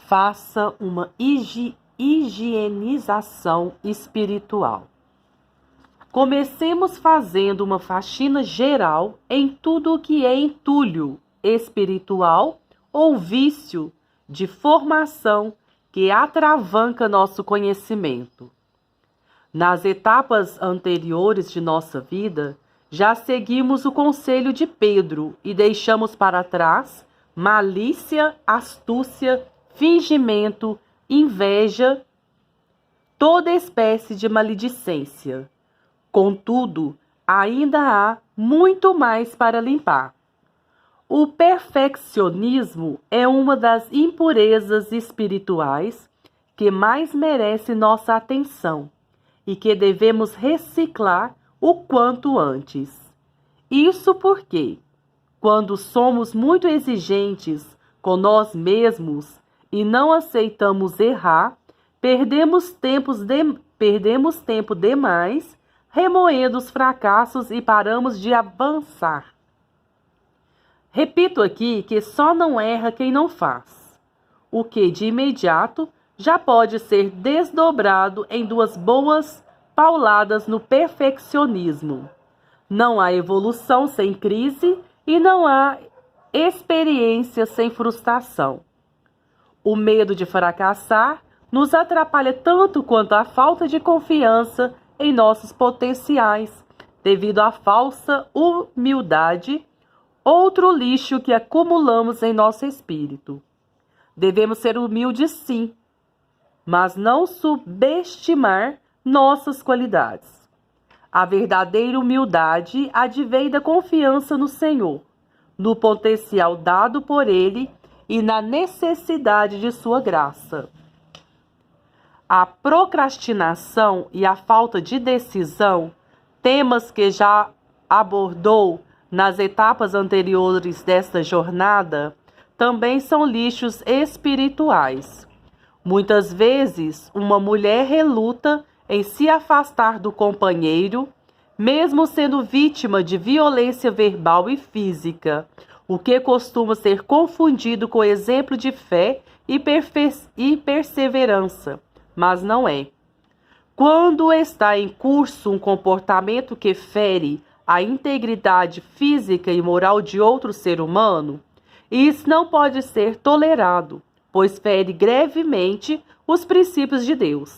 faça uma higienização espiritual. Comecemos fazendo uma faxina geral em tudo o que é entulho espiritual ou vício de formação que atravanca nosso conhecimento. Nas etapas anteriores de nossa vida, já seguimos o conselho de Pedro e deixamos para trás malícia, astúcia, fingimento, inveja, toda espécie de maledicência. Contudo, ainda há muito mais para limpar. O perfeccionismo é uma das impurezas espirituais que mais merece nossa atenção e que devemos reciclar o quanto antes. Isso porque, quando somos muito exigentes com nós mesmos e não aceitamos errar, perdemos tempo demais remoendo os fracassos e paramos de avançar. Repito aqui que só não erra quem não faz, o que de imediato já pode ser desdobrado em duas boas pauladas no perfeccionismo. Não há evolução sem crise e não há experiência sem frustração. O medo de fracassar nos atrapalha tanto quanto a falta de confiança em nossos potenciais, devido à falsa humildade, outro lixo que acumulamos em nosso espírito. Devemos ser humildes, sim, mas não subestimar nossas qualidades. A verdadeira humildade advém da confiança no Senhor, no potencial dado por Ele e na necessidade de sua graça. A procrastinação e a falta de decisão, temas que já abordou nas etapas anteriores desta jornada, também são lixos espirituais. Muitas vezes, uma mulher reluta em se afastar do companheiro, mesmo sendo vítima de violência verbal e física, o que costuma ser confundido com exemplo de fé e perseverança, mas não é. Quando está em curso um comportamento que fere a integridade física e moral de outro ser humano, isso não pode ser tolerado, pois fere gravemente os princípios de Deus.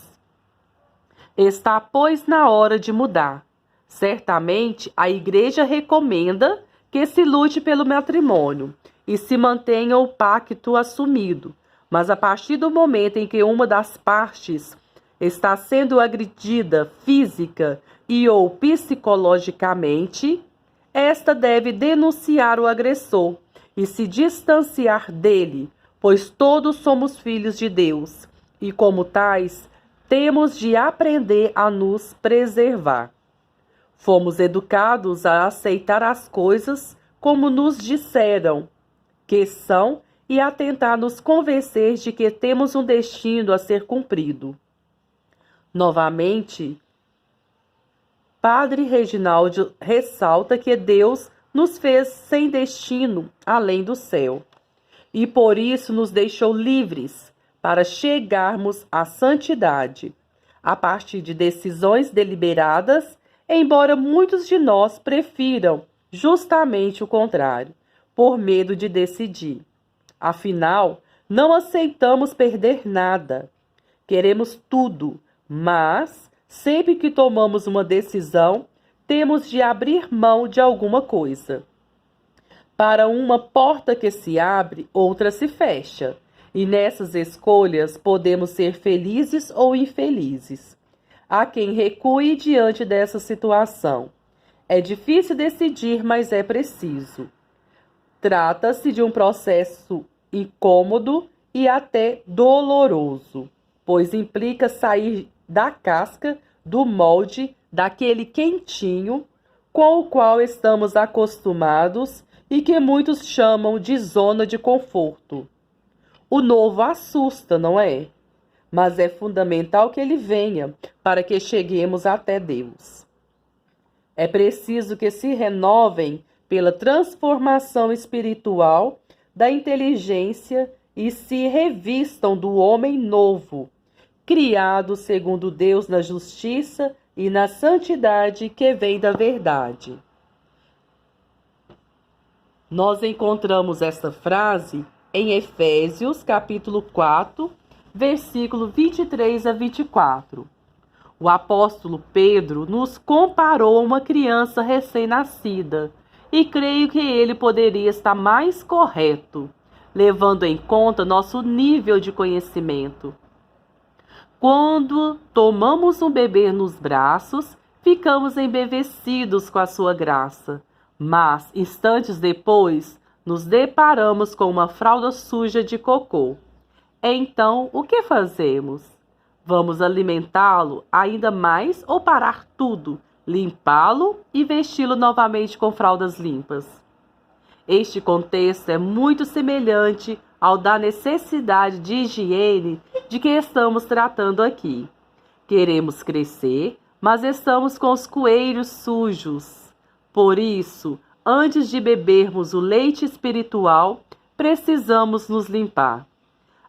Está, pois, na hora de mudar. Certamente, a Igreja recomenda que se lute pelo matrimônio e se mantenha o pacto assumido, mas a partir do momento em que uma das partes está sendo agredida física e ou psicologicamente, esta deve denunciar o agressor e se distanciar dele, pois todos somos filhos de Deus e, como tais, temos de aprender a nos preservar. Fomos educados a aceitar as coisas como nos disseram que são e a tentar nos convencer de que temos um destino a ser cumprido. Novamente, Padre Reginaldo ressalta que Deus nos fez sem destino além do céu e por isso nos deixou livres para chegarmos à santidade, a partir de decisões deliberadas, embora muitos de nós prefiram justamente o contrário, por medo de decidir. Afinal, não aceitamos perder nada. Queremos tudo, mas sempre que tomamos uma decisão, temos de abrir mão de alguma coisa. Para uma porta que se abre, outra se fecha. E nessas escolhas podemos ser felizes ou infelizes. Há quem recue diante dessa situação. É difícil decidir, mas é preciso. Trata-se de um processo incômodo e até doloroso, pois implica sair da casca, do molde, daquele quentinho com o qual estamos acostumados e que muitos chamam de zona de conforto. O novo assusta, não é? Mas é fundamental que ele venha para que cheguemos até Deus. É preciso que se renovem pela transformação espiritual da inteligência e se revistam do homem novo, criado segundo Deus na justiça e na santidade que vem da verdade. Nós encontramos esta frase em Efésios, capítulo 4, versículo 23 a 24. O apóstolo Pedro nos comparou a uma criança recém-nascida, e creio que ele poderia estar mais correto, levando em conta nosso nível de conhecimento. Quando tomamos um bebê nos braços, ficamos embevecidos com a sua graça, mas, instantes depois, nos deparamos com uma fralda suja de cocô. Então, o que fazemos? Vamos alimentá-lo ainda mais ou parar tudo, limpá-lo e vesti-lo novamente com fraldas limpas? Este contexto é muito semelhante ao da necessidade de higiene de que estamos tratando aqui. Queremos crescer, mas estamos com os coeiros sujos. Por isso, antes de bebermos o leite espiritual, precisamos nos limpar.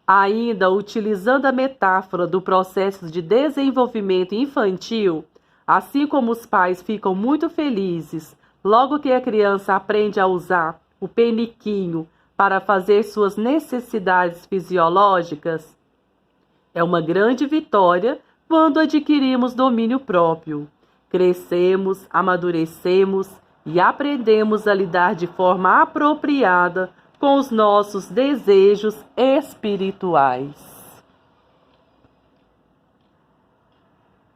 Ainda utilizando a metáfora do processo de desenvolvimento infantil, assim como os pais ficam muito felizes logo que a criança aprende a usar o peniquinho para fazer suas necessidades fisiológicas, é uma grande vitória quando adquirimos domínio próprio. Crescemos, amadurecemos e aprendemos a lidar de forma apropriada com os nossos desejos espirituais.